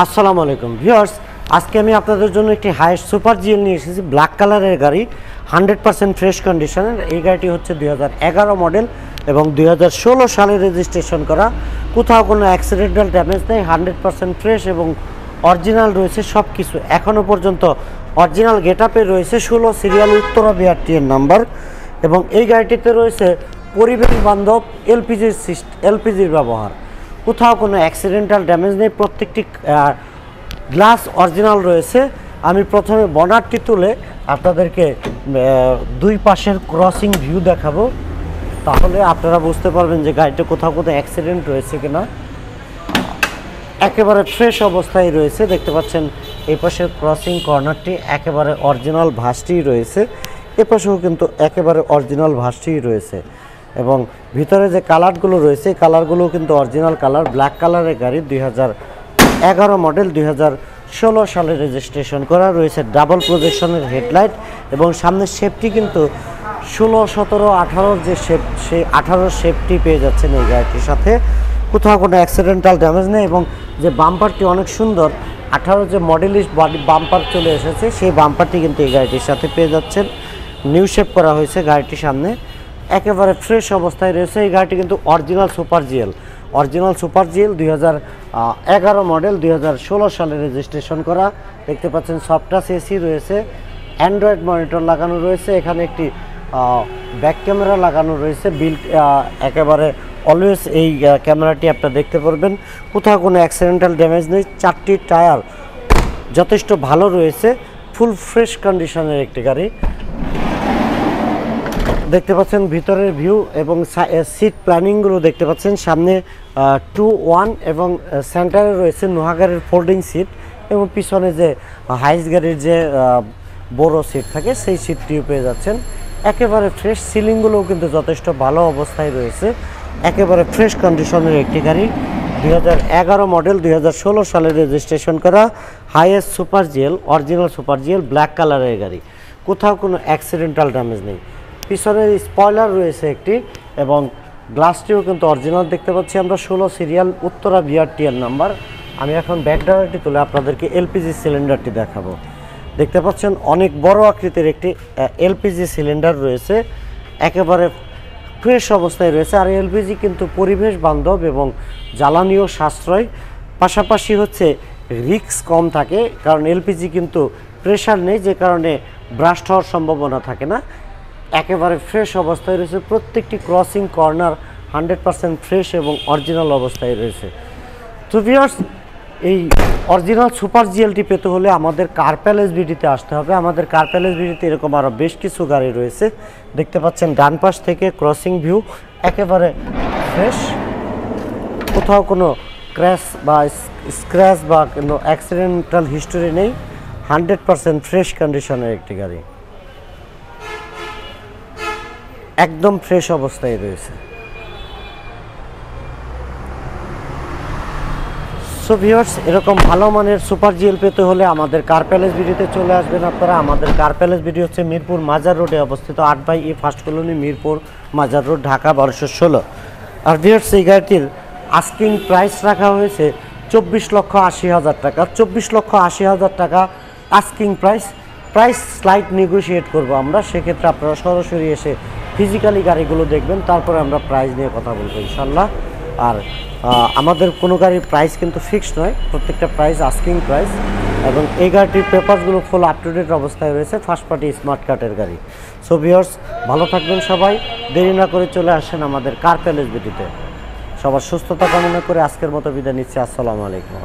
আসসালামু আলাইকুম ভিউয়ার্স, আজকে আমি আপনাদের জন্য একটি হাইস্ট সুপার জিএল নিয়ে এসেছি। ব্ল্যাক কালারের গাড়ি, 100% ফ্রেশ কন্ডিশনের। এই গাড়িটি হচ্ছে 2011 মডেল এবং 2016 সালে রেজিস্ট্রেশন করা। কোথাও কোনো অ্যাক্সিডেন্টাল ড্যামেজ নেই, 100% ফ্রেশ এবং অরিজিনাল রয়েছে সব কিছু। এখনও পর্যন্ত অরিজিনাল গেট আপে রয়েছে 16 সিরিয়াল উত্তরা বিআরটিএর নাম্বার। এবং এই গাড়িটিতে রয়েছে পরিবেশ বান্ধব এলপিজির ব্যবহার। কোথাও কোনো অ্যাক্সিডেন্টাল ড্যামেজ নেই, প্রত্যেকটি গ্লাস অরিজিনাল রয়েছে। আমি প্রথমে বনারটি তুলে আপনাদেরকে দুই পাশের ক্রসিং ভিউ দেখাবো, তাহলে আপনারা বুঝতে পারবেন যে গাড়িটা কোথাও অ্যাক্সিডেন্ট রয়েছে কিনা। একেবারে ফ্রেশ অবস্থায় রয়েছে, দেখতে পাচ্ছেন এই পাশের ক্রসিং কর্নারটি একেবারে অরিজিনাল ভাঁজটি রয়েছে, এ পাশেও কিন্তু একেবারে অরিজিনাল ভাঁজটি রয়েছে। এবং ভিতরে যে কালারগুলো রয়েছে এই কালারগুলোও কিন্তু অরিজিনাল কালার। ব্ল্যাক কালারের গাড়ি, 2011 মডেল, 2016 সালে রেজিস্ট্রেশন করা। রয়েছে ডাবল প্রজেকশনের হেডলাইট এবং সামনের শেপটি কিন্তু 16, 17, 18 যে শেপ, সেই 18 শেপটি পেয়ে যাচ্ছেন এই গাড়িটির সাথে। কোথাও কোনো অ্যাক্সিডেন্টাল ড্যামেজ নেই এবং যে বাম্পারটি অনেক সুন্দর 18 যে মডেলিস্ট বডি বাম্পার চলে এসেছে, সেই বাম্পারটি কিন্তু এই গাড়িটির সাথে পেয়ে যাচ্ছেন। নিউ শেপ করা হয়েছে গাড়িটির সামনে, একেবারে ফ্রেশ অবস্থায় রয়েছে। এই গাড়িটি কিন্তু অরিজিনাল সুপার জিএল, 2011 মডেল, 2016 সালে রেজিস্ট্রেশন করা। দেখতে পাচ্ছেন সফট টাচ এসি রয়েছে, অ্যান্ড্রয়েড মনিটর লাগানো রয়েছে, এখানে একটি ব্যাক ক্যামেরা লাগানো রয়েছে বিল্ট। একেবারে অলওয়েজ এই ক্যামেরাটি আপনারা দেখতে পারবেন। কোথাও কোনো অ্যাক্সিডেন্টাল ড্যামেজ নেই, 4টি টায়ার যথেষ্ট ভালো রয়েছে, ফুল ফ্রেশ কন্ডিশনের একটি গাড়ি। দেখতে পাচ্ছেন ভিতরের ভিউ এবং সিট প্ল্যানিংগুলো দেখতে পাচ্ছেন। সামনে 2-1 এবং সেন্টারে রয়েছে নোহাগারের ফোল্ডিং সিট এবং পিছনে যে হাইস গাড়ির যে বড় সিট থাকে সেই সিটটিও পেয়ে যাচ্ছেন। একেবারে ফ্রেশ, সিলিংগুলোও কিন্তু যথেষ্ট ভালো অবস্থায় রয়েছে, একেবারে ফ্রেশ কন্ডিশনের একটি গাড়ি। 2011 মডেল, 2016 সালে রেজিস্ট্রেশন করা highest super GL, original super GL, black কালারের গাড়ি। কোথাও কোনো অ্যাক্সিডেন্টাল ড্যামেজ নেই। পিছনের স্পয়লার রয়েছে একটি এবং গ্লাসটিও কিন্তু অরিজিনাল দেখতে পাচ্ছি আমরা। 16 সিরিয়াল উত্তরা বিআরটিএর নাম্বার। আমি এখন ব্যাকডালারটি তুলে আপনাদেরকে এলপিজি সিলিন্ডারটি দেখাবো। দেখতে পাচ্ছেন অনেক বড় আকৃতির একটি এলপিজি সিলিন্ডার রয়েছে, একেবারে ফ্রেশ অবস্থায় রয়েছে। আর এলপিজি কিন্তু পরিবেশ বান্ধব এবং জ্বালানিও সাশ্রয়, পাশাপাশি হচ্ছে রিস্ক কম থাকে, কারণ এলপিজি কিন্তু প্রেশার নেই, যে কারণে ব্রাস্ট হওয়ার সম্ভাবনা থাকে না। একেবারে ফ্রেশ অবস্থায় রয়েছে, প্রত্যেকটি ক্রসিং কর্নার 100% ফ্রেশ এবং অরিজিনাল অবস্থায় রয়েছে। তো ভিউয়ার্স, এই অরিজিনাল সুপার জিএলটি পেতে হলে আমাদের কার প্যালেস ভিডিতে আসতে হবে। আমাদের কার প্যালেস ভিডিতে এরকম আরও বেশ কিছু গাড়ি রয়েছে। দেখতে পাচ্ছেন ডান পাশ থেকে ক্রসিং ভিউ, একেবারে ফ্রেশ, কোথাও কোনো ক্র্যাশ বা স্ক্র্যাচ বা কোনো অ্যাক্সিডেন্টাল হিস্টোরি নেই, 100% ফ্রেশ কন্ডিশনের একটি গাড়ি, একদম ফ্রেশ অবস্থায় রয়েছে। সো ভিউয়ার্স, এরকম ভালো মানের সুপার জিএল পেতে হলে আমাদের কার প্যালেস ভিডিওতে চলে আসবেন আপনারা। আমাদের কার প্যালেস ভিডিও হচ্ছে মিরপুর মাজার রোডে অবস্থিত, 8/E ফার্স্ট কলোনি, মিরপুর মাজার রোড, ঢাকা 1216। আর ভিউয়ার্স, এই গাড়িটির আস্কিং প্রাইস রাখা হয়েছে 24,80,000 টাকা। 24,80,000 টাকা আস্কিং প্রাইস স্লাইড নেগোশিয়েট করবো আমরা। সেক্ষেত্রে আপনারা সরাসরি এসে ফিজিক্যালি গাড়িগুলো দেখবেন, তারপরে আমরা প্রাইস নিয়ে কথা বলবো ইনশাল্লাহ। আর আমাদের কোনো গাড়ির প্রাইস কিন্তু ফিক্সড নয়, প্রত্যেকটা প্রাইস আস্কিং প্রাইস। এবং এই গাড়িটির পেপারসগুলো ফুল আপ টু ডেট অবস্থায় রয়েছে, ফার্স্ট পার্টি স্মার্ট কার্ডের গাড়ি। সো ভিউয়ার্স, ভালো থাকবেন সবাই, দেরি না করে চলে আসেন আমাদের কার প্যালেস ভিডিওতে। সবার সুস্থতা কামনা করে আজকের মতো বিদায় নিচ্ছি। আসসালামু আলাইকুম।